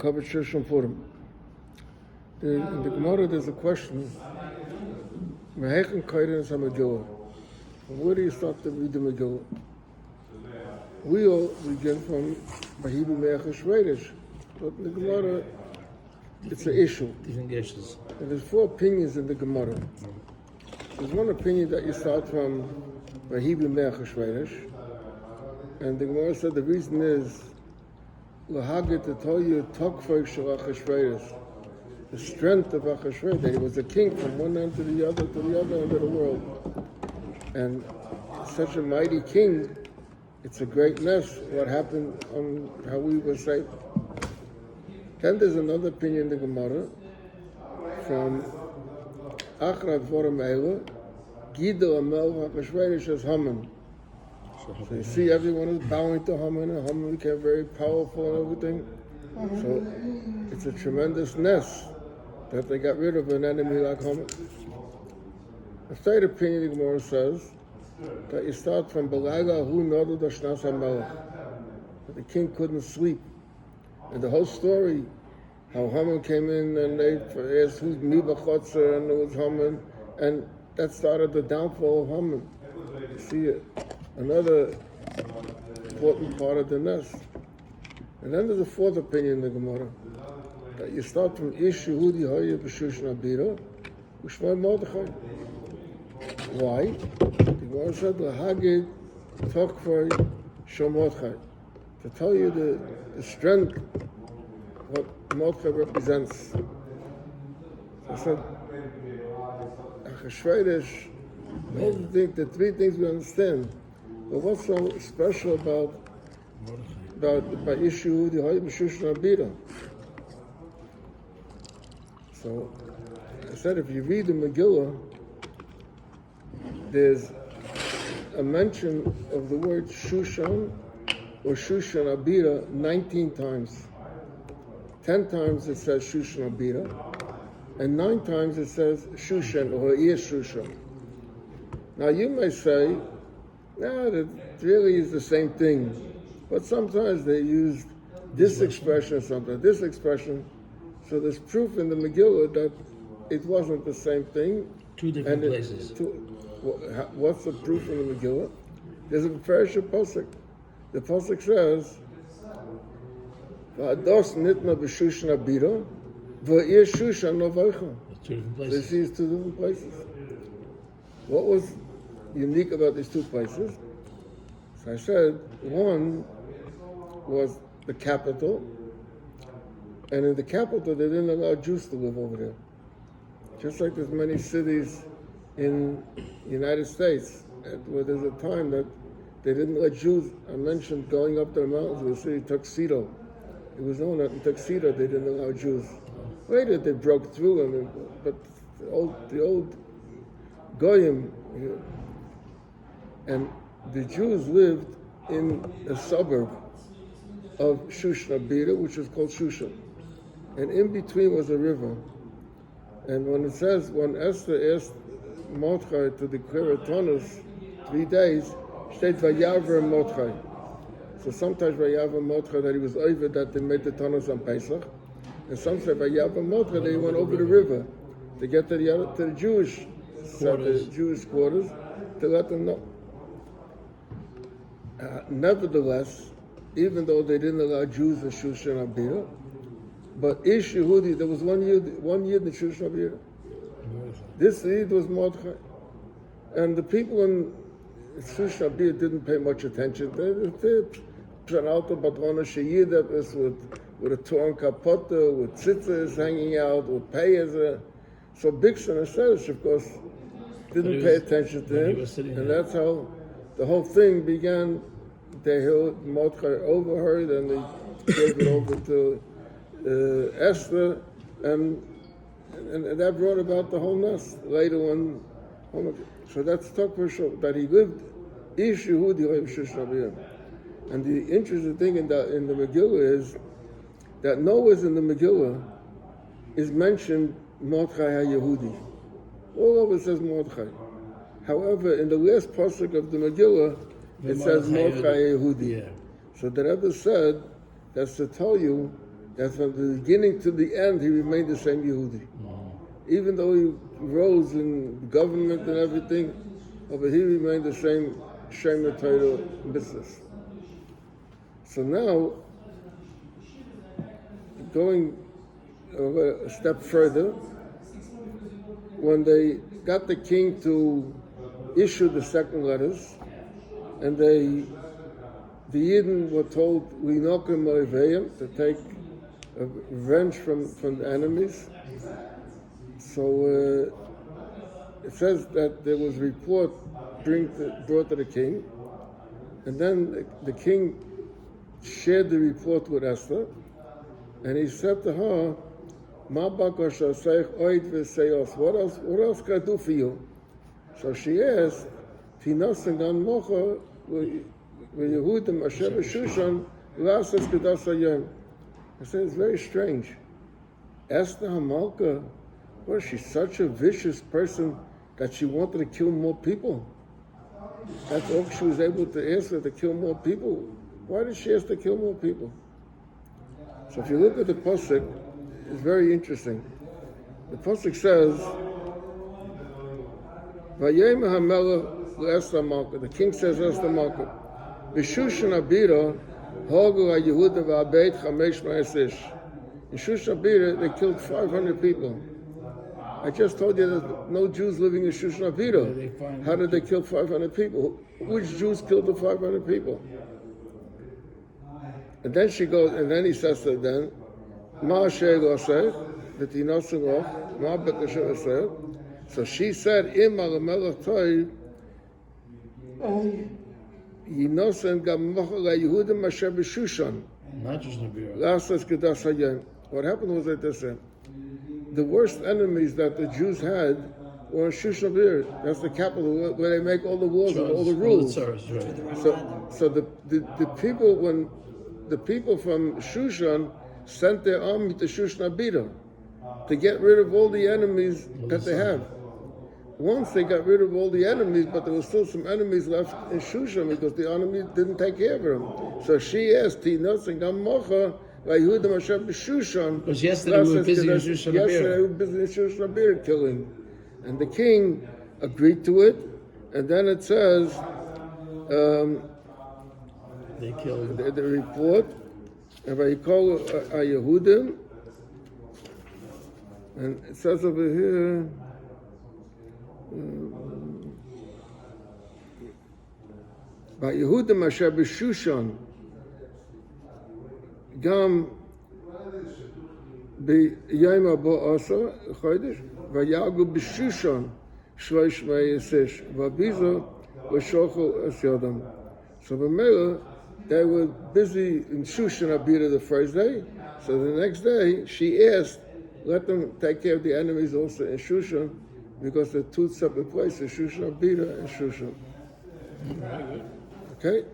covered Shoshen Purem. In the Gemara, there's a question. Where do you start to read the Megillah? We all begin from Vahibu Me'achash Shvedish, but in the Gemara, it's an issue. Different guesses. And there's 4 opinions in the Gemara. There's one opinion that you start from Vahibu Me'achash Shvedish, and the Gemara said the reason is Lahagit to tell you Tokfog Shel Achashverosh, the strength of Achashverosh, that he was a king from one end to the other end of the world. And such a mighty king, it's a great mess what happened on how we were saved. Then there's another opinion in the Gemara from Achrat Voram Eila, Gidel Amel Achashverosh as Haman. So you see everyone is bowing to Haman, and Haman became very powerful and everything. So it's a tremendous ness that they got rid of an enemy like Haman. The third opinion the Gemara says that you start from Belayla Hu Nodu Dashnas HaMelech, that the king couldn't sleep. And the whole story, how Haman came in and they asked who's Mibachotzer, and it was Haman, and that started the downfall of Haman. You see it. Another important part of the nest. And then there's a fourth opinion in the Gemara, that you start from Ish Yehudi Hoya B'Shushan Abira, U'Shmai Mordechai. Why? The Gemara said, L'Hagid Tokfoi Shel Mordechai, to tell you the strength, what Mordechai represents. So I said, Achashverosh, the 3 things we understand. But what's so special about issue the Hoya B'Shushan Abira? So I said, if you read the Megillah, there's a mention of the word Shushan or Shushan Abira 19 times. 10 times it says Shushan Abira, and 9 times it says Shushan or is Shushan. Now you may say, no, that really is the same thing. But sometimes they use this expression, sometimes this expression. So there's proof in the Megillah that it wasn't the same thing. 2 different places. What's the proof in the Megillah? There's a Perishah Pasuk. The Pasuk says, V'ados nitna b'shushan abira, v'ir shushan novoicha. 2 different places. This is 2 different places. What was unique about these 2 places? So I said, one was the capital, and in the capital they didn't allow Jews to live over there. Just like there's many cities in the United States where there's a time that they didn't let Jews. I mentioned going up to the mountains with the city Tuxedo. It was known that in Tuxedo they didn't allow Jews. Later they broke through, but the old Goyim, and the Jews lived in a suburb of Shushan Abira, which was called Shushan. And in between was a river. And when it says, when Esther asked Mordechai to declare a tonus 3 days, states Vayavar Mordechai. So sometimes Vayavar Mordechai that he was over, that they made the tonus on Pesach. And some say Vayavar Mordechai that he went over the river to get to the Jewish quarters, to let them know. Nevertheless, even though they didn't allow Jews in Shushan Abira, but Ish Yehudi, there was one Yid in Shushan Abira. This Yid was Mordechai. And the people in Shushan Abira didn't pay much attention. They Pshanalta Batrona Sheyidapis with a torn kapota, with tzitzis hanging out, with payas. So Bixen and Seresh, of course, didn't pay attention to him. And that's how the whole thing began. They heard Mordechai overheard, and they gave it over to Esther, and that brought about the whole nest later on. So that's Tokfo that he lived Ish Yehudi Hoya B'Shushan Abira. And the interesting thing in the Megillah is that nowhere in the Megillah is mentioned Mordechai HaYehudi. All over it says Mordechai. However, in the last pasuk of the Megillah, it says Mordechai HaYehudi. Yeah. So the Rebbe said, that's to tell you that from the beginning to the end he remained the same Yehudi. Even though he rose in government and everything, but he remained the same Shemer Torah business. So now, going a step further, when they got the king to issue the second letters, and the Yidden were told, to take revenge from the enemies. So it says that there was a report brought to the king, and then the king shared the report with Esther, and he said to her, what else can I do for you? So she asked, I said, it's very strange. Esther Hamalka, was she such a vicious person that she wanted to kill more people? That's all she was able to answer, to kill more people. Why did she ask to kill more people? So if you look at the pasuk, it's very interesting. The pasuk says, "Vayem hamelech le'Esther Malka." The king says, "Esther Malka, b'Shushan Abira hogu haYehuda v'Abeit chamesh ma'asish." In Shushan Abira, they killed 500 people. I just told you there's no Jews living in Shushan Abira. How did they kill 500 people? Which Jews killed the 500 people? And then she goes, and then he says to them, "Ma asher l'aseh v'tinosu roch ma b'kasher aseh." So she said, "Im al melech toiv yinosen gam mochel Yehudim asher b'Shushan." Not just Nabira. Lasas kedas hayem. What happened was like this: the worst enemies that the Jews had were in Shushan Abir. That's the capital where they make all the laws and all the rules. So the people, when the people from Shushan sent their army to Shushan Abira to get rid of all the enemies that they have. Once they got rid of all the enemies, but there were still some enemies left in Shushan because the enemy didn't take care of them. So she asked, "Tinos and Gamocha, Yehudim Hashem b'Shushan." Because yesterday we were busy in Shushan Abir. Yesterday we were busy in Shushan Abir killing, and the king agreed to it. And then it says, they killed the report, and by call a Yehudim, and it says over here. By Yehudim asher b'Shushan, gam b'yayim haba asa chodesh, vayagu b'Shushan shloish ma'asish, v'abiza v'shochu es yodam. So b'mela, they were busy in Shushan Abira the first day. So the next day, she asked, let them take care of the enemies also in Shushan, because they're two separate places, Shushan Abira and Shushan. Okay?